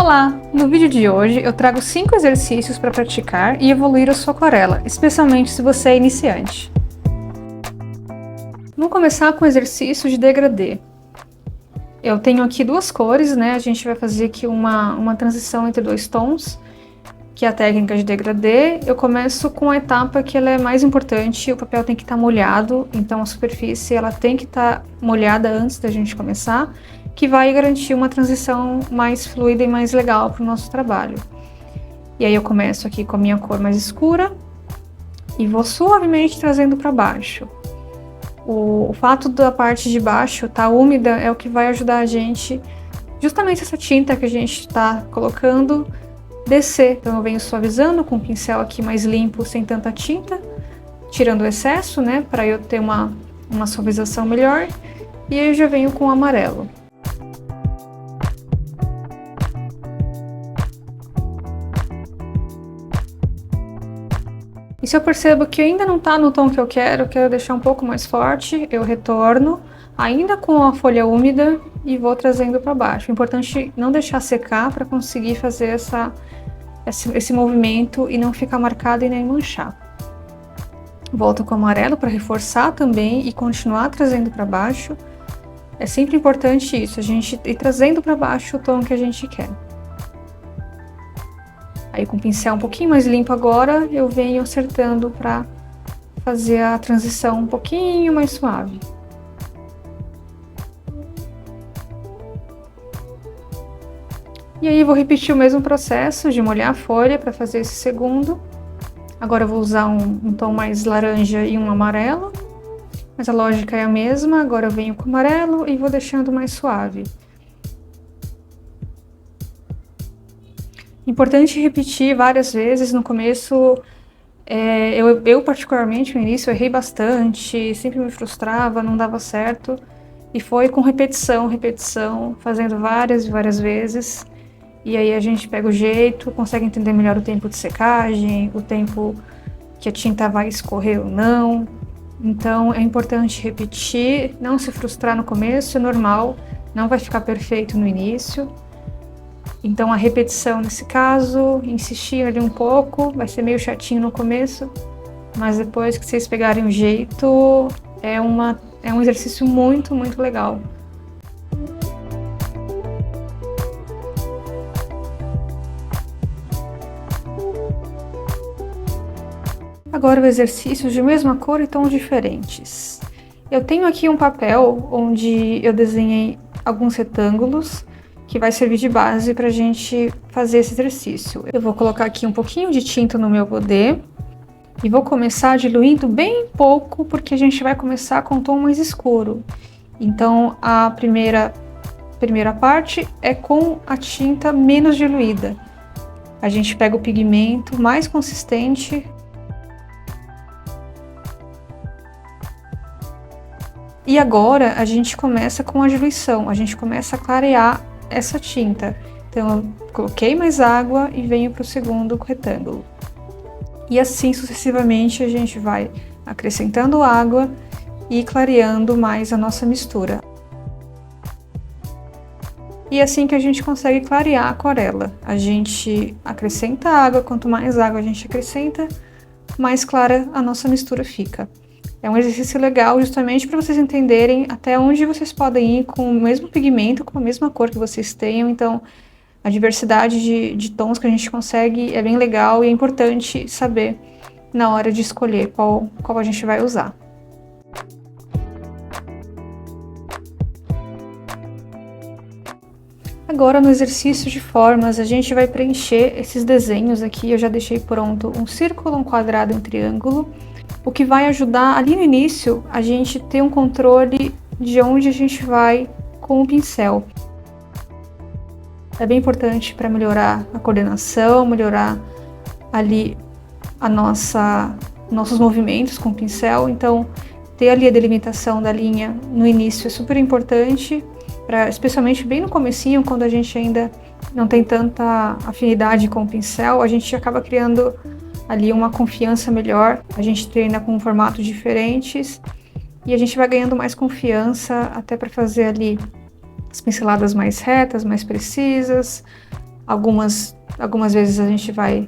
Olá! No vídeo de hoje eu trago 5 exercícios para praticar e evoluir a sua aquarela, especialmente se você é iniciante. Vamos começar com o exercício de degradê. Eu tenho aqui duas cores, né? A gente vai fazer aqui uma transição entre dois tons, que é a técnica de degradê. Eu começo com a etapa que ela é mais importante, o papel tem que estar molhado, então a superfície ela tem que estar molhada antes da gente começar, que vai garantir uma transição mais fluida e mais legal para o nosso trabalho. E aí eu começo aqui com a minha cor mais escura e vou suavemente trazendo para baixo. O fato da parte de baixo estar úmida é o que vai ajudar a gente, justamente essa tinta que a gente está colocando, descer. Então eu venho suavizando com o pincel aqui mais limpo, sem tanta tinta, tirando o excesso, né, para eu ter uma suavização melhor. E aí eu já venho com o amarelo. E se eu percebo que ainda não está no tom que eu quero deixar um pouco mais forte, eu retorno, ainda com a folha úmida, e vou trazendo para baixo. O importante é não deixar secar para conseguir fazer esse movimento e não ficar marcado e nem manchar. Volto com o amarelo para reforçar também e continuar trazendo para baixo. É sempre importante isso, a gente ir trazendo para baixo o tom que a gente quer. Aí com o pincel um pouquinho mais limpo agora, eu venho acertando para fazer a transição um pouquinho mais suave. E aí vou repetir o mesmo processo de molhar a folha para fazer esse segundo. Agora eu vou usar um tom mais laranja e um amarelo, mas a lógica é a mesma. Agora eu venho com o amarelo e vou deixando mais suave. Importante repetir várias vezes. No começo, eu particularmente no início errei bastante, sempre me frustrava, não dava certo. E foi com repetição, fazendo várias e várias vezes. E aí a gente pega o jeito, consegue entender melhor o tempo de secagem, o tempo que a tinta vai escorrer ou não. Então é importante repetir, não se frustrar no começo, é normal, não vai ficar perfeito no início. Então a repetição nesse caso, insistir ali um pouco, vai ser meio chatinho no começo, mas depois que vocês pegarem o jeito, é um exercício muito, muito legal. Agora o exercício de mesma cor e tons diferentes. Eu tenho aqui um papel onde eu desenhei alguns retângulos, que vai servir de base para a gente fazer esse exercício. Eu vou colocar aqui um pouquinho de tinta no meu godê e vou começar diluindo bem pouco, porque a gente vai começar com um tom mais escuro. Então a primeira parte é com a tinta menos diluída. A gente pega o pigmento mais consistente e agora a gente começa com a diluição, a gente começa a clarear essa tinta. Então eu coloquei mais água e venho para o segundo retângulo. E assim sucessivamente a gente vai acrescentando água e clareando mais a nossa mistura. E é assim que a gente consegue clarear a aquarela. A gente acrescenta água, quanto mais água a gente acrescenta, mais clara a nossa mistura fica. É um exercício legal justamente para vocês entenderem até onde vocês podem ir com o mesmo pigmento, com a mesma cor que vocês tenham. Então, a diversidade de tons que a gente consegue é bem legal e é importante saber na hora de escolher qual a gente vai usar. Agora, no exercício de formas, a gente vai preencher esses desenhos aqui. Eu já deixei pronto um círculo, um quadrado e um triângulo. O que vai ajudar ali no início a gente ter um controle de onde a gente vai com o pincel. É bem importante para melhorar a coordenação, melhorar ali nossos movimentos com o pincel. Então, ter ali a delimitação da linha no início é super importante, especialmente bem no comecinho, quando a gente ainda não tem tanta afinidade com o pincel, a gente acaba criando ali uma confiança melhor. A gente treina com formatos diferentes e a gente vai ganhando mais confiança até para fazer ali as pinceladas mais retas, mais precisas, Algumas vezes a gente vai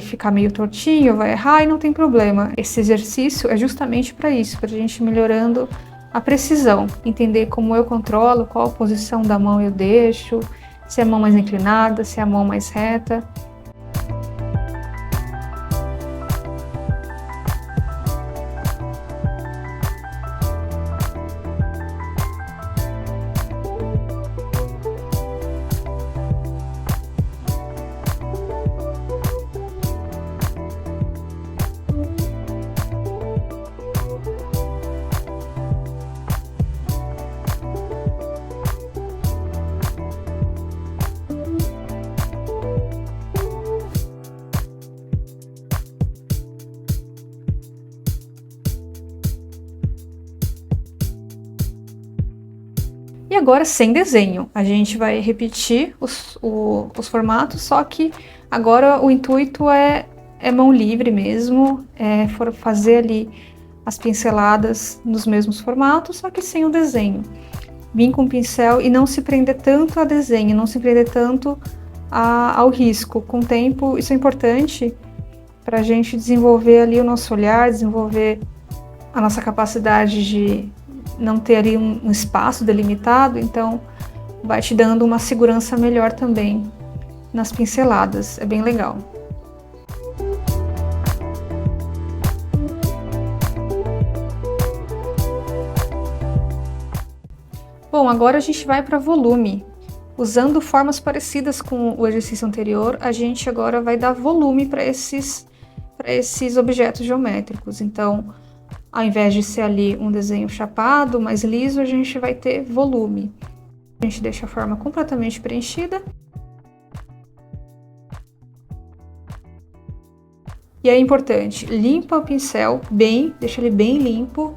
ficar meio tortinho, vai errar e não tem problema. Esse exercício é justamente para isso, para a gente melhorando a precisão, entender como eu controlo, qual a posição da mão eu deixo, se é a mão mais inclinada, se é a mão mais reta. E agora sem desenho, a gente vai repetir os formatos, só que agora o intuito é mão livre mesmo, fazer ali as pinceladas nos mesmos formatos, só que sem o desenho. Vir com o pincel e não se prender tanto a desenho, não se prender tanto ao risco. Com o tempo, isso é importante para a gente desenvolver ali o nosso olhar, desenvolver a nossa capacidade de não ter ali um espaço delimitado, então vai te dando uma segurança melhor também nas pinceladas, é bem legal. Bom, agora a gente vai para volume. Usando formas parecidas com o exercício anterior, a gente agora vai dar volume para esses objetos geométricos. Então, ao invés de ser ali um desenho chapado, mais liso, a gente vai ter volume. A gente deixa a forma completamente preenchida. E é importante, limpa o pincel bem, deixa ele bem limpo.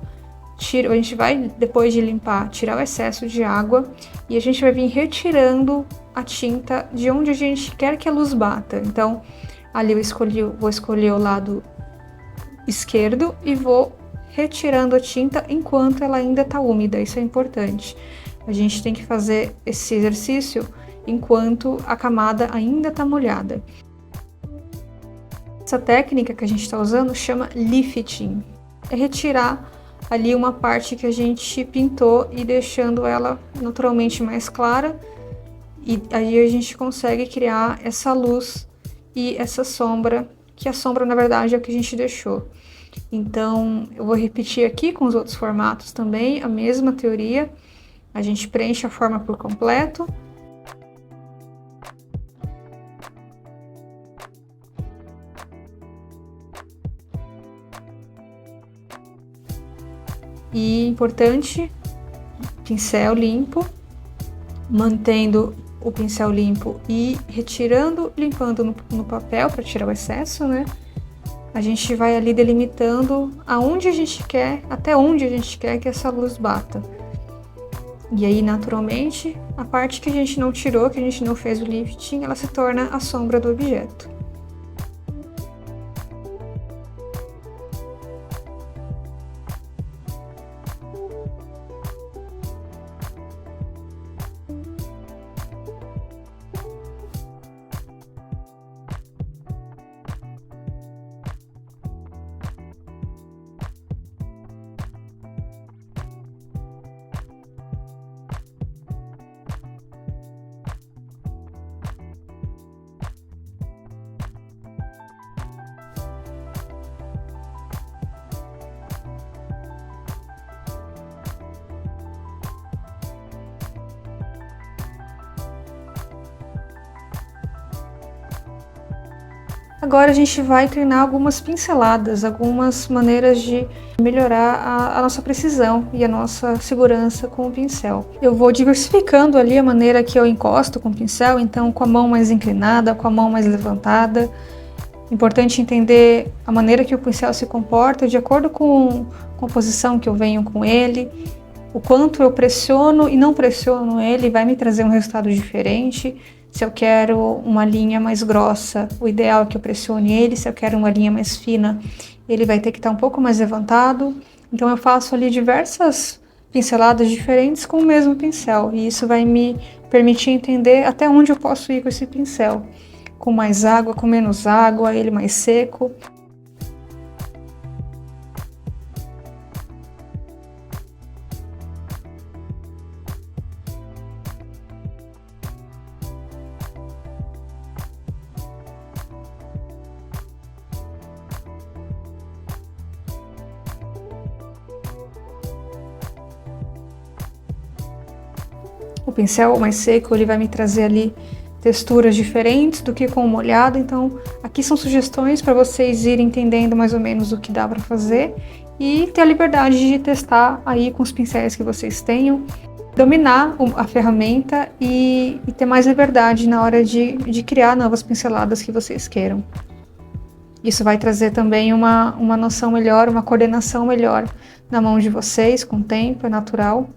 A gente vai, depois de limpar, tirar o excesso de água e a gente vai vir retirando a tinta de onde a gente quer que a luz bata. Então, ali vou escolher o lado esquerdo e vou retirando a tinta enquanto ela ainda está úmida, isso é importante. A gente tem que fazer esse exercício enquanto a camada ainda está molhada. Essa técnica que a gente está usando chama lifting. É retirar ali uma parte que a gente pintou e deixando ela naturalmente mais clara. E aí a gente consegue criar essa luz e essa sombra, que a sombra na verdade é o que a gente deixou. Então, eu vou repetir aqui com os outros formatos também, a mesma teoria. A gente preenche a forma por completo. E importante, pincel limpo, mantendo o pincel limpo e retirando, limpando no papel para tirar o excesso, né? A gente vai ali delimitando aonde a gente quer, até onde a gente quer que essa luz bata. E aí, naturalmente, a parte que a gente não tirou, que a gente não fez o lifting, ela se torna a sombra do objeto. Agora a gente vai treinar algumas pinceladas, algumas maneiras de melhorar a nossa precisão e a nossa segurança com o pincel. Eu vou diversificando ali a maneira que eu encosto com o pincel, então com a mão mais inclinada, com a mão mais levantada. Importante entender a maneira que o pincel se comporta de acordo com a posição que eu venho com ele. O quanto eu pressiono e não pressiono ele vai me trazer um resultado diferente. Se eu quero uma linha mais grossa, o ideal é que eu pressione ele. Se eu quero uma linha mais fina, ele vai ter que estar um pouco mais levantado. Então eu faço ali diversas pinceladas diferentes com o mesmo pincel, e isso vai me permitir entender até onde eu posso ir com esse pincel, com mais água, com menos água, ele mais seco. O pincel mais seco, ele vai me trazer ali texturas diferentes do que com o molhado, então aqui são sugestões para vocês irem entendendo mais ou menos o que dá para fazer e ter a liberdade de testar aí com os pincéis que vocês tenham, dominar a ferramenta e ter mais liberdade na hora de criar novas pinceladas que vocês queiram. Isso vai trazer também uma noção melhor, uma coordenação melhor na mão de vocês, com o tempo, é natural.